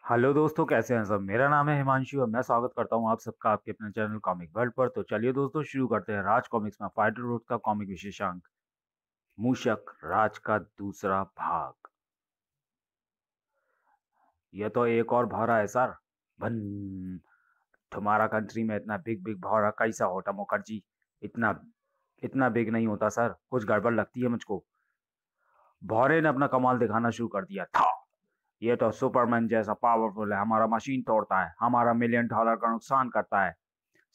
Hello दोस्तों, कैसे हैं सब। मेरा नाम है हिमांशु और मैं स्वागत करता हूं आप सबका आपके अपने चैनल कॉमिक वर्ल्ड पर। तो चलिए दोस्तों, शुरू करते हैं राज कॉमिक्स में फाइटर रोड का कॉमिक विशेषांक, मूषक राज का दूसरा भाग। यह तो एक और भौरा है सर। भन। तुम्हारा कंट्री में इतना बिग बिग भौरा कैसा होता मुखर्जी? इतना इतना बिग नहीं होता सर, कुछ गड़बड़ लगती है मुझको। भौरे ने अपना कमाल दिखाना शुरू कर दिया था। ये तो सुपरमैन जैसा पावरफुल है, हमारा मशीन तोड़ता है, हमारा $1,000,000 का नुकसान करता है।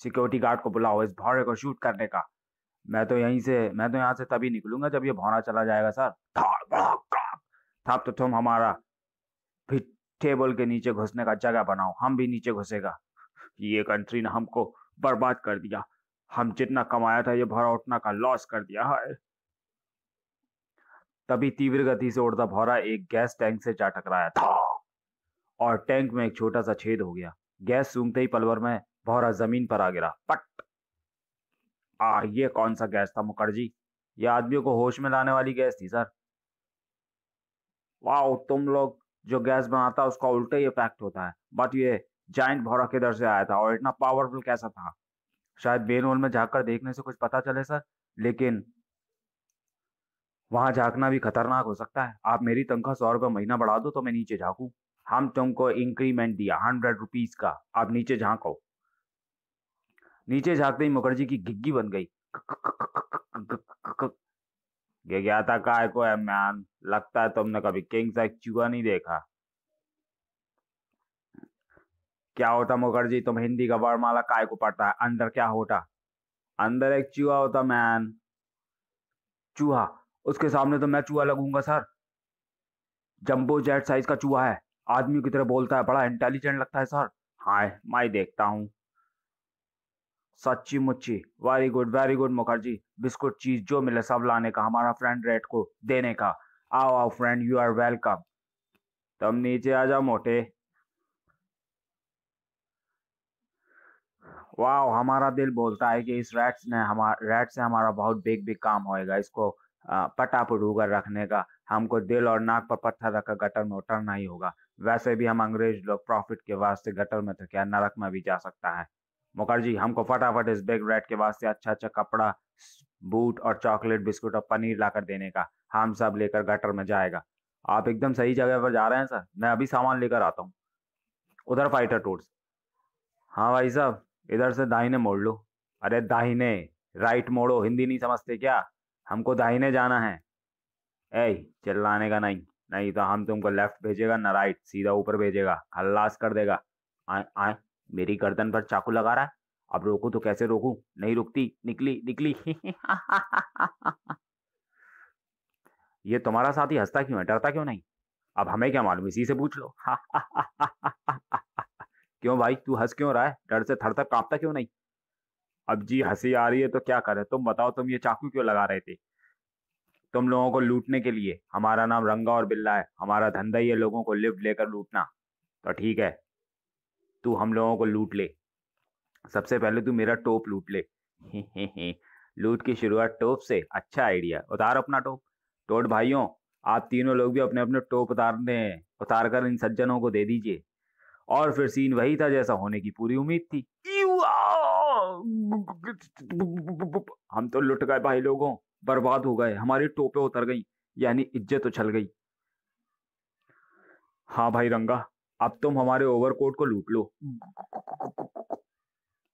सिक्योरिटी गार्ड को बुलाओ इस भौरे को शूट करने का। मैं तो यहाँ से तभी निकलूंगा जब ये भौरा चला जाएगा सर। तब तो तुम हमारा भी टेबल के नीचे घुसने का जगह बनाओ, हम भी नीचे घुसेगा। ये कंट्री ने हमको बर्बाद कर दिया। हम जितना कमाया था ये भौरा उतना का लॉस कर दिया है। तभी तीव्र गति से उड़ता भौरा एक गैस टैंक से जा टकराया था और टैंक में एक छोटा सा छेद हो गया। गैस सूंघते ही पलवर में भौरा जमीन पर आ गिरा। पट। ये कौन सा गैस था मुखर्जी? ये आदमियों को होश में लाने वाली गैस थी सर। वाह, तुम लोग जो गैस बनाता है उसका उल्टा ही इफेक्ट होता है। बट ये जाइंट भौरा किधर से आया था और इतना पावरफुल कैसा था? शायद मेन होल में झांक कर देखने से कुछ पता चले सर, लेकिन वहां झांकना भी खतरनाक हो सकता है। आप मेरी तनख्वाह ₹100 महीना बढ़ा दो तो मैं नीचे झांकू। हम तुमको इंक्रीमेंट दिया ₹100 का, आप नीचे झांको। नीचे झांकते ही मुखर्जी की घिग्गी बन गई। ये क्या था, काय को है मैन? लगता है तुमने कभी किंग साइज चूहा नहीं देखा। क्या होता मुखर्जी, तुम हिंदी का वर्णमाला काय को पढ़ता है? अंदर क्या होता? अंदर एक चूहा होता मैन। चूहा? उसके सामने तो मैं चूहा लगूंगा सर। जंबो जेट साइज का चूहा है, आदमी की तरह बोलता है, बड़ा इंटेलिजेंट लगता है सर। हाय, मैं देखता हूँ। सच्ची मुच्ची। Very good Mukherjee. बिस्कुट चीज जो मिले सब लाने का, हमारा फ्रेंड रेड को देने का। आओ आओ फ्रेंड, यू आर वेलकम। तुम नीचे आ जाओ मोटे। वाह, हमारा दिल बोलता है कि इस रैट से हमारा बहुत बिग बिग काम होएगा। इसको पटापटू कर रखने का। हमको दिल और नाक पर पत्थर रखकर गटर में उतरना ही होगा। वैसे भी हम अंग्रेज लोग प्रॉफिट के वास्ते गटर में तो क्या नरक में भी जा सकता है। मुखर्जी, हमको फटाफट इस बिग रैट के वास्ते अच्छा अच्छा कपड़ा, बूट और चॉकलेट, बिस्कुट और पनीर लाकर देने का। हम सब लेकर गटर में जाएगा। आप एकदम सही जगह पर जा रहे हैं सर, मैं अभी सामान लेकर आता हूँ। उधर फाइटर टूट्स। हाँ भाई साहब, इधर से दाहिने मोड़ लो। अरे दाहिने, राइट मोड़ो, हिंदी नहीं समझते क्या? हमको दाहिने जाना है। ए, चिल्लाने का नहीं। नहीं तो हम तुमको लेफ्ट भेजेगा ना राइट, सीधा ऊपर भेजेगा, खल्लास कर देगा। आए आए, मेरी गर्दन पर चाकू लगा रहा है। अब रोकू तो कैसे रोकू? नहीं रुकती, निकली निकली। ये तुम्हारा साथी हंसता क्यों है, डरता क्यों नहीं? अब हमें क्या मालूम, इसी से पूछ लो। क्यों भाई, तू हंस क्यों रहा है? डर से थर थर कांपता क्यों नहीं? अब जी हंसी आ रही है तो क्या करे, तुम बताओ, तुम ये चाकू क्यों लगा रहे थे? तुम लोगों को लूटने के लिए। हमारा नाम रंगा और बिल्ला है, हमारा धंधा ही है लोगों को लिफ्ट लेकर लूटना। तो ठीक है, तू हम लोगों को लूट ले। सबसे पहले तू मेरा टोप लूट ले। लूट की शुरुआत टोप से, अच्छा आइडिया, उतार अपना टोप। टोट भाइयों, आप तीनों लोग भी अपने अपने टोप उतार कर इन सज्जनों को दे दीजिए। और फिर सीन वही था जैसा होने की पूरी उम्मीद थी। हम तो लुट गए भाई लोगों, बर्बाद हो गए, हमारी टोपे उतर गई, यानी इज्जत उछल गई। हाँ भाई रंगा, अब तुम हमारे ओवरकोट को लूट लो।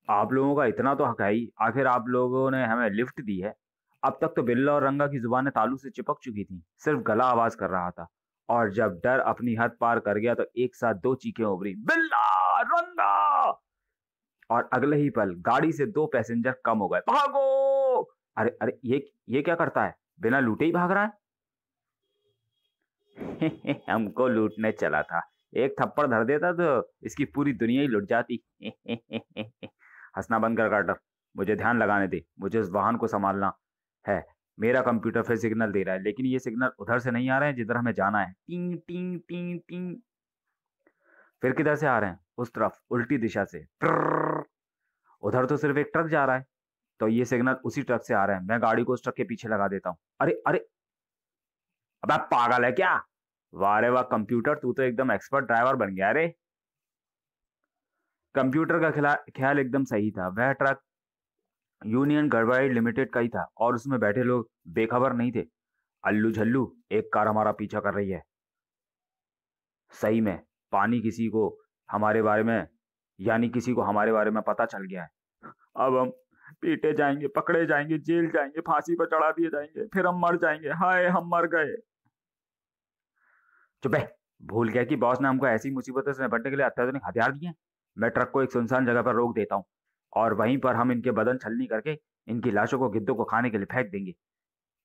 आप लोगों का इतना तो हक है ही, आखिर आप लोगों ने हमें लिफ्ट दी है। अब तक तो बिल्ला और रंगा की जुबानें तालू से चिपक चुकी थी, सिर्फ गला आवाज कर रहा था। और जब डर अपनी हद पार कर गया तो एक साथ दो चीखें उभरी, बिल्ला, रंगा। और अगले ही पल गाड़ी से दो पैसेंजर कम हो गए। भागो! अरे अरे, ये क्या करता है, बिना लूटे ही भाग रहा है। हमको लूटने चला था, एक थप्पड़ धर देता तो इसकी पूरी दुनिया ही लुट जाती। हंसना बंद कर कार्टर, मुझे ध्यान लगाने दे, मुझे इस वाहन को संभालना है। मेरा कंप्यूटर फिर सिग्नल दे रहा है, लेकिन ये सिग्नल उधर से नहीं आ रहे हैं जिधर हमें जाना है। टिंग टिंग टिंग टिंग। फिर किधर से आ रहे हैं? उस तरफ, उल्टी दिशा से। ट्रर्र। उधर तो सिर्फ एक ट्रक जा रहा है, तो ये सिग्नल उसी ट्रक से आ रहे हैं। मैं गाड़ी को उस ट्रक के पीछे लगा देता हूँ। अरे अरे, अब आप पागल है क्या? वाह रे वाह कंप्यूटर, तू तो एकदम एक्सपर्ट ड्राइवर बन गया रे। कंप्यूटर का ख्याल एकदम सही था। वह ट्रक यूनियन कार्बाइड लिमिटेड का ही था और उसमें बैठे लोग बेखबर नहीं थे। अल्लू झल्लू, एक कार हमारा पीछा कर रही है। सही में पानी किसी को हमारे बारे में यानी किसी को हमारे बारे में पता चल गया है। अब हम पीटे जाएंगे, पकड़े जाएंगे, जेल जाएंगे, फांसी पर चढ़ा दिए जाएंगे, फिर हम मर जाएंगे। हाय हम मर गए। चुप है। भूल गया कि बॉस ने हमको ऐसी मुसीबतों से निपटने के लिए अत्याधुनिक हथियार दिए हैं। मैं ट्रक को एक सुनसान जगह पर रोक देता हूँ और वहीं पर हम इनके बदन छलनी करके इनकी लाशों को गिद्धों को खाने के लिए फेंक देंगे।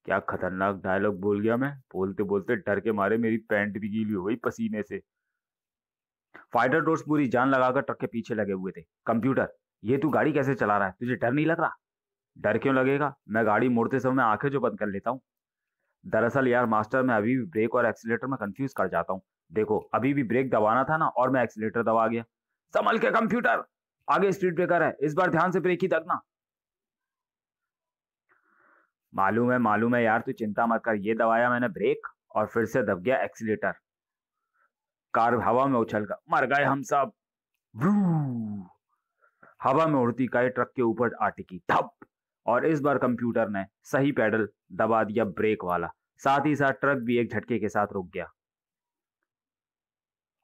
क्या खतरनाक डायलॉग बोल गया मैं। बोलते बोलते डर के मारे मेरी पैंट भी गीली हो गई पसीने से। फाइटर दोस्त पूरी जान लगाकर ट्रक के पीछे लगे हुए थे। कंप्यूटर, ये तू गाड़ी कैसे चला रहा है? तुझे डर नहीं लग रहा? डर क्यों लगेगा, मैं गाड़ी मोड़ते समय आंखें जो बंद कर लेता हूँ। दरअसल यार मास्टर, मैं अभी भी ब्रेक और एक्सीलेटर में कंफ्यूज कर जाता हूँ। देखो अभी भी ब्रेक दबाना था ना और मैं एक्सीलेटर दबा गया। संभल के कंप्यूटर, आगे स्पीड ब्रेकर है, इस बार ध्यान से ब्रेक ही दबना। मालूम है यार, तू चिंता मत कर। ये दबाया मैंने ब्रेक और फिर से दब गया एक्सीलेटर। कार हवा में उछलकर मर गए हम सब। व्रू! हवा में उड़ती कार ट्रक के ऊपर आ टिकी, धप। और इस बार कंप्यूटर ने सही पैडल दबा दिया, ब्रेक वाला। साथ ही साथ ट्रक भी एक झटके के साथ रुक गया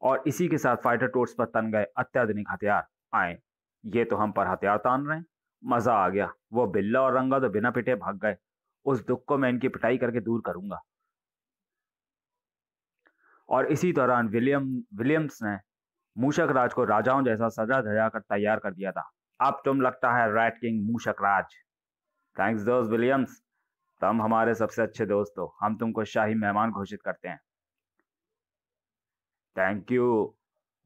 और इसी के साथ फाइटर टोर्स पर तन गए अत्याधुनिक हथियार आए। ये तो हम पर हथियार तान रहे हैं। मजा आ गया। वो बिल्ला और रंगा तो बिना पिटे भाग गए। उस दुख को मैं इनकी पिटाई करके दूर करूंगा। और इसी दौरान विलियम्स ने मूषक राज को राजाओं जैसा सजा धजा कर तैयार कर दिया था। अब तुम लगता है रैट किंग मूषक राज। थैंक्स दोस्त विलियम्स, तुम हमारे सबसे अच्छे दोस्त हो। हम तुमको शाही मेहमान घोषित करते हैं। Thank you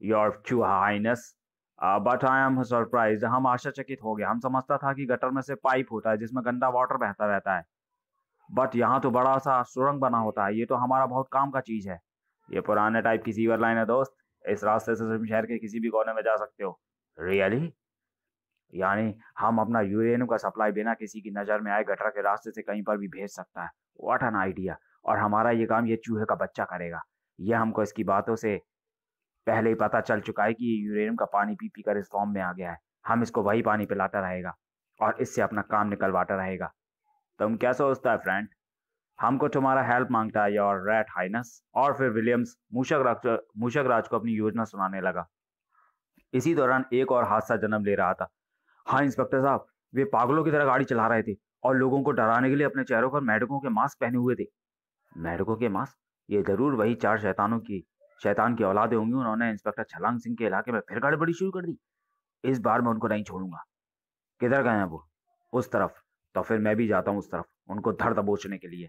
your true highness, but I am surprised. हम आश्चर्यचकित हो गए। हम समझता था कि गटर में से पाइप होता है जिसमें गंदा वाटर बहता रहता है, बट यहाँ तो बड़ा सा सुरंग बना होता है। ये तो हमारा बहुत काम का चीज है। ये पुराने टाइप की सीवर लाइन है दोस्त। इस रास्ते से तुम शहर के किसी भी कोने में जा सकते हो। रियली? यानी हम अपना यूरेनियम का सप्लाई बिना किसी की नजर में आए गटर के रास्ते से कहीं पर भी भेज सकता है। What an idea. और हमारा ये काम ये चूहे का बच्चा करेगा। ये हमको इसकी बातों से पहले ही पता चल चुका है कि ये यूरेनियम का पानी पी पी कर इस फॉर्म में आ गया है। हम इसको वही पानी पिलाता रहेगा और इससे अपना काम निकलवाता रहेगा। तुम क्या सोचता है फ्रेंड? हमको तुम्हारा हेल्प मांगता है योर रैट हाइनेस। और फिर विलियम्स मूषक राज को अपनी योजना सुनाने लगा। इसी दौरान एक और हादसा जन्म ले रहा था। हाँ इंस्पेक्टर साहब, वे पागलों की तरह गाड़ी चला रहे थे और लोगों को डराने के लिए अपने चेहरों पर मेढकों के मास्क पहने हुए थे। मेढकों के मास्क? ये जरूर वही चार शैतान की औलादे होंगी। उन्होंने इंस्पेक्टर छलांग सिंह के इलाके में फिर गड़बड़ी शुरू कर दी। इस बार मैं उनको नहीं छोड़ूंगा। किधर गए हैं वो? उस तरफ। तो फिर मैं भी जाता हूँ उस तरफ, उनको धर दबोचने के लिए।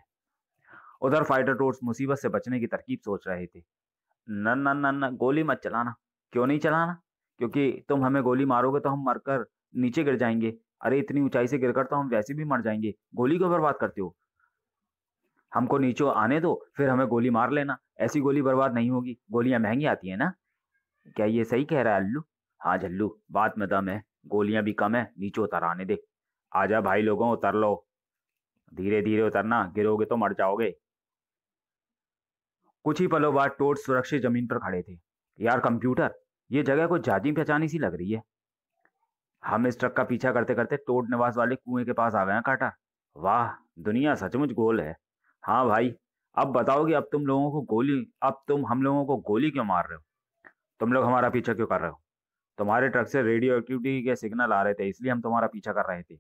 उधर फाइटर टोर्स मुसीबत से बचने की तरकीब सोच रहे थे। न न न न, गोली मत चलाना। क्यों नहीं चलाना? क्योंकि तुम हमें गोली मारोगे तो हम मरकर नीचे गिर जाएंगे। अरे इतनी ऊंचाई से गिरकर तो हम वैसे भी मर जाएंगे। गोली क्यों बर्बाद करते हो? हमको नीचे आने दो, फिर हमें गोली मार लेना। ऐसी गोली बर्बाद नहीं होगी। गोलियां महंगी आती है ना। क्या ये सही कह रहा है अल्लू? हाँ झल्लू, बात में दम है। गोलियां भी कम है, नीचे उतर आने दे। आजा भाई लोगों, उतर लो। धीरे धीरे उतरना, गिरोगे तो मर जाओगे। कुछ ही पलों बाद टोड सुरक्षित जमीन पर खड़े थे। यार कंप्यूटर, ये जगह कुछ जानी पहचानी सी लग रही है। हम इस ट्रक का पीछा करते करते टोड निवास वाले कुएं के पास आ गए हैं काटा। वाह, दुनिया सचमुच गोल है। हाँ भाई, अब बताओ कि अब तुम हम लोगों को गोली क्यों मार रहे हो? तुम लोग हमारा पीछा क्यों कर रहे हो? तुम्हारे ट्रक से रेडियो एक्टिविटी के सिग्नल आ रहे थे, इसलिए हम तुम्हारा पीछा कर रहे थे।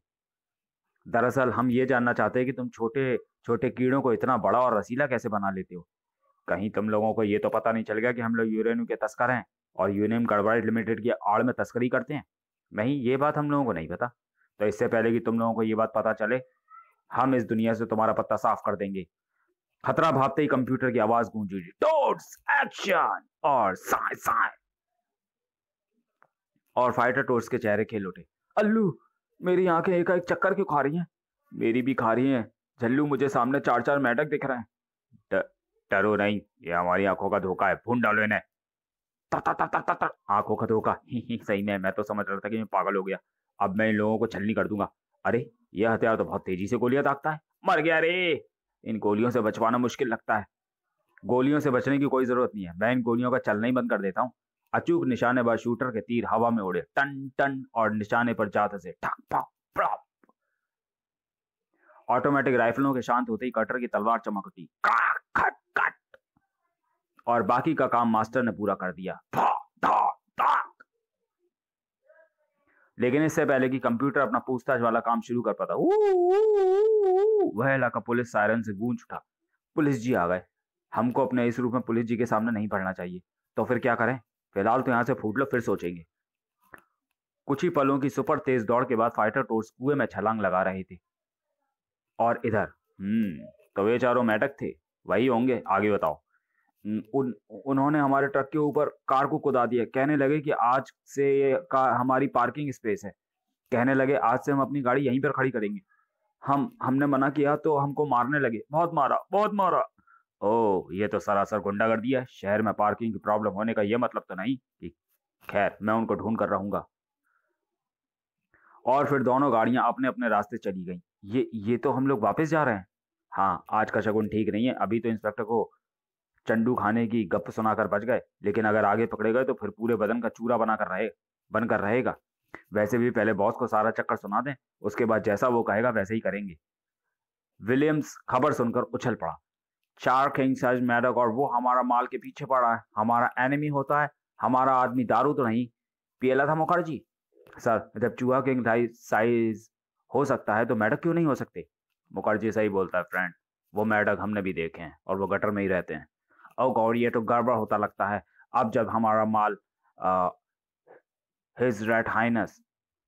दरअसल हम ये जानना चाहते हैं कि तुम छोटे छोटे कीड़ों को इतना बड़ा और रसीला कैसे बना लेते हो। कहीं तुम लोगों को ये तो पता नहीं चल गया कि हम लोग यूरेनियम के तस्कर हैं और यूरेनियम कार्बाइड लिमिटेड की आड़ में तस्करी करते हैं? नहीं, ये बात हम लोगों को नहीं पता। तो इससे पहले कि तुम लोगों को ये बात पता चले, हम इस दुनिया से तुम्हारा पत्ता साफ कर देंगे। खतरा भापते ही कंप्यूटर की आवाज गूंज उठी, टोड्स एक्शन! और साय साय। और फाइटर टोड्स के चेहरे खिल उठे। अल्लू, मेरी आंखें एकाएक चक्कर क्यों खा रही हैं? मेरी भी खा रही हैं झल्लू। मुझे सामने चार चार मेढक दिख रहे हैं। डरो नहीं, ये हमारी आंखों का धोखा है। भून डालो इन्हें। तर तर तर तर तर तर। आंखों का धोखा? सही में मैं तो समझ रहा था कि मैं पागल हो गया। अब मैं इन लोगों को छलनी कर दूंगा। अरे ये हथियार तो बहुत तेजी से गोलियां दागता है। मर गया रे। इन गोलियों से बचवाना मुश्किल लगता है। गोलियों से बचने की कोई जरूरत नहीं है, मैं इन गोलियों का चलना ही बंद कर देता हूँ। अचूक निशाने पर शूटर के तीर हवा में उड़े टन टन और निशाने पर जाते से ठक ठक प्रॉप। ऑटोमेटिक राइफलों के शांत होते ही कटर की तलवार चमक उठी खट खट, और बाकी का काम मास्टर ने पूरा कर दिया। लेकिन इससे पहले कि कंप्यूटर अपना पूछताछ वाला काम शुरू कर पाता, वह इलाका पुलिस सायरन से गूंज उठा। पुलिस जी आ गए। हमको अपने इस रूप में पुलिस जी के सामने नहीं पढ़ना चाहिए, तो फिर क्या करें? फिलहाल तो यहाँ से फूट लो, फिर सोचेंगे। कुछ ही पलों की सुपर तेज दौड़ के बाद फाइटर टोर्स कुएं में छलांग लगा रहे थे। और इधर तो वे चारों मेढक थे, वही होंगे, आगे बताओ। उन्होंने हमारे ट्रक के ऊपर कार को कुदा दिया। कहने लगे कि आज से ये कार हमारी पार्किंग स्पेस है। कहने लगे आज से हम अपनी गाड़ी यहीं पर खड़ी करेंगे। हमने मना किया तो हमको मारने लगे। बहुत मारा, बहुत मारा। ओह, ये तो सरासर गुंडागर्दी है। शहर में पार्किंग की प्रॉब्लम होने का ये मतलब तो नहीं कि, खैर मैं उनको ढूंढ कर रहूंगा। और फिर दोनों गाड़ियां अपने अपने रास्ते चली गईं। ये तो हम लोग वापस जा रहे हैं। हाँ, आज का शगुन ठीक नहीं है। अभी तो इंस्पेक्टर को चंडू खाने की गप सुनाकर बच गए, लेकिन अगर आगे पकड़े गए तो फिर पूरे बदन का चूरा बनकर रहेगा। वैसे भी पहले बॉस को सारा चक्कर सुना दें, उसके बाद जैसा वो कहेगा वैसे ही करेंगे। विलियम्स खबर सुनकर उछल पड़ा। 4 किंग साइज मेढक और वो हमारा माल के पीछे पड़ा है। हमारा एनिमी होता है। हमारा आदमी दारू तो नहीं पियला था मुखर्जी? सर, जब चूहा किंग साइज हो सकता है तो मेढक क्यों नहीं हो सकते? मुखर्जी सही बोलता है फ्रेंड, वो मेढक हमने भी देखे हैं और वो गटर में ही रहते हैं। ओ गॉड, ये तो गड़बड़ होता लगता है। अब जब हमारा माल हिज रेड हाइनेस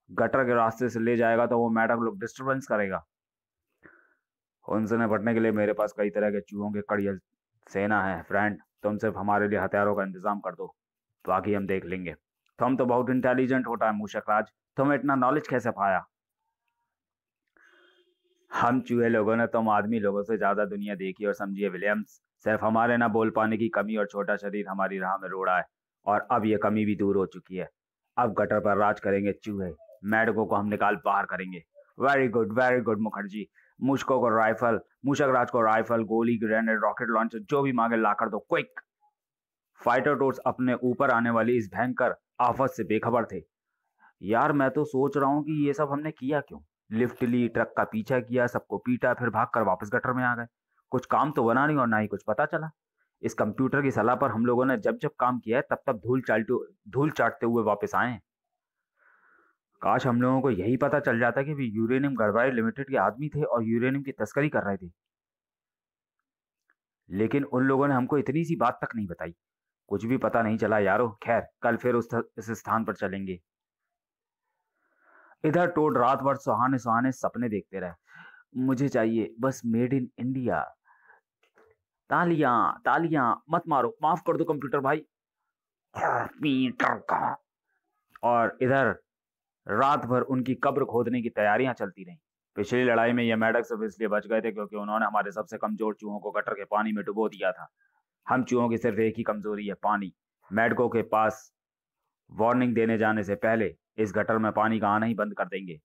गटर के रास्ते से ले जाएगा तो वो मेढक लोग डिस्टर्बेंस करेगा। उनसे निपटने के लिए मेरे पास कई तरह के चूहों की कड़ियल सेना है फ्रेंड। तुम सिर्फ हमारे लिए हथियारों का इंतजाम कर दो, बाकी हम देख लेंगे। तुम तो बहुत इंटेलिजेंट होता है मूषक राज, तुम्हें इतना नॉलेज कैसे पाया? हम चूहे लोगों ने तुम आदमी लोगों से ज्यादा दुनिया देखी और समझी है विलियम्स। सिर्फ हमारे ना बोल पाने की कमी और छोटा शरीर हमारी राह में रोड़ा है, और अब ये कमी भी दूर हो चुकी है। अब गटर पर राज करेंगे चूहे, मेढकों को हम निकाल बाहर करेंगे। Very good Mukherjee. मूषक राज को राइफल, गोली, ग्रेनेड, रॉकेट लॉन्चर जो भी मांगे लाकर दो, क्विक। फाइटर टोर्स अपने ऊपर आने वाली इस भयंकर आफत से बेखबर थे। यार, मैं तो सोच रहा हूँ कि ये सब हमने किया क्यों? लिफ्ट ली, ट्रक का पीछा किया, सबको पीटा, फिर भागकर वापस गटर में आ गए। कुछ काम तो बना नहीं और ना ही कुछ पता चला। इस कंप्यूटर की सलाह पर हम लोगों ने जब जब काम किया है तब तब धूल चाटते हुए वापस आए हैं। काश हम लोगों को यही पता चल जाता कि वे यूरेनियम गड़बड़ी लिमिटेड के आदमी थे और यूरेनियम की तस्करी कर रहे थे। लेकिन उन लोगों ने हमको इतनी सी बात तक नहीं बताई। कुछ भी पता नहीं चला यारो। खैर, कल फिर इस स्थान पर चलेंगे। इधर टोड रात भर सुहाने सुहाने सपने देखते रहे। मुझे चाहिए बस मेड इन इंडिया। तालियां तालियां, मत मारो, माफ कर दो कंप्यूटर भाई। पीटर का। और इधर रात भर उनकी कब्र खोदने की तैयारियां चलती रहीं। पिछली लड़ाई में ये मेढक सिर्फ इसलिए बच गए थे क्योंकि उन्होंने हमारे सबसे कमजोर चूहों को गटर के पानी में डुबो दिया था। हम चूहों की सिर्फ एक ही कमजोरी है, पानी। मेढकों के पास वार्निंग देने जाने से पहले इस गटर में पानी का आना ही बंद कर देंगे।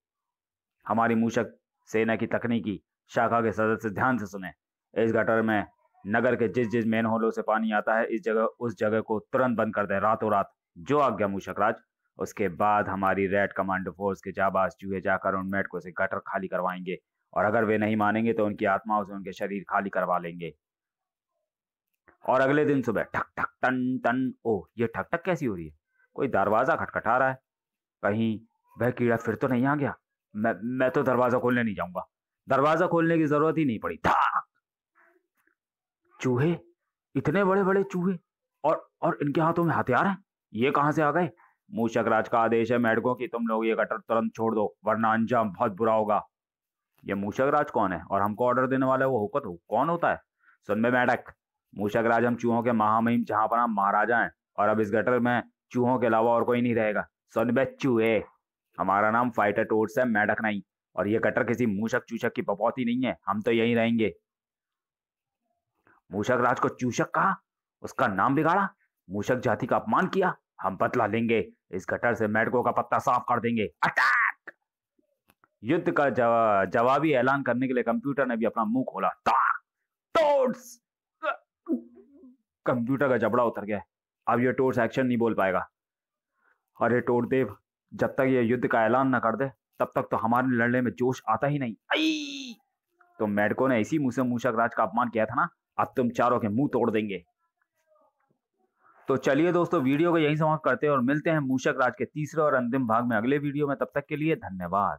हमारी मूषक सेना की तकनीकी शाखा के सदस्य ध्यान से सुने। इस गटर में नगर के जिस जिस मेन होलों से पानी आता है, उस जगह को तुरंत बंद कर दे, रातों रात। जो आज्ञा मूषक राज। उसके बाद हमारी रेड कमांडो फोर्स के जाबाज चूहे जाकर उन मेढकों से गटर खाली करवाएंगे, और अगर वे नहीं मानेंगे तो उनकी आत्माओं से उनके शरीर खाली करवा लेंगे। और अगले दिन सुबह ठक ठक टन टन। ओह, ये ठक ठक कैसी हो रही है? कोई दरवाजा खटखटा रहा है। कहीं वह कीड़ा फिर तो नहीं आ गया? मैं तो दरवाजा खोलने नहीं जाऊंगा। दरवाजा खोलने की जरूरत ही नहीं पड़ी। चूहे, इतने बड़े बड़े चूहे, और इनके हाथों में हथियार हैं। ये कहां से आ गए? मूषक राज का आदेश है मेढकों की, तुम लोग ये गटर तुरंत छोड़ दो, वरना अंजाम बहुत बुरा होगा। ये मूषक राज कौन है और हमको ऑर्डर देने वाला वो हुकत कौन होता है? सुन बे मेढक, मूषक राज हम चूहों के महामहिम जहांपनाह महाराजा हैं, और अब इस गटर में चूहों के अलावा और कोई नहीं रहेगा। सुन बे चूहे, हमारा नाम फाइटर टोर्स है, मेढक नहीं। और ये गटर किसी मूषक चूषक की बपौती नहीं है। हम तो यहीं रहेंगे। मूषक राज को चूषक कहा, उसका नाम बिगाड़ा, मूषक जाति का अपमान किया। हम बदला लेंगे। इस गटर से मेढकों का पत्ता साफ कर देंगे। अटैक! युद्ध का जवाबी ऐलान करने के लिए कंप्यूटर ने भी अपना मुंह खोला। टोर्स! कंप्यूटर का जबड़ा उतर गया। अब ये टोर सेक्शन नहीं बोल पाएगा। अरे टोरदेव, जब तक ये युद्ध का ऐलान न कर दे तब तक तो हमारे लड़ने में जोश आता ही नहीं। आई, तो मेढकों ने इसी मुंह से मूषक राज का अपमान किया था ना, अब तुम चारों के मुंह तोड़ देंगे। तो चलिए दोस्तों, वीडियो को यहीं समाप्त करते हैं और मिलते हैं मूषक राज के तीसरे और अंतिम भाग में अगले वीडियो में। तब तक के लिए धन्यवाद।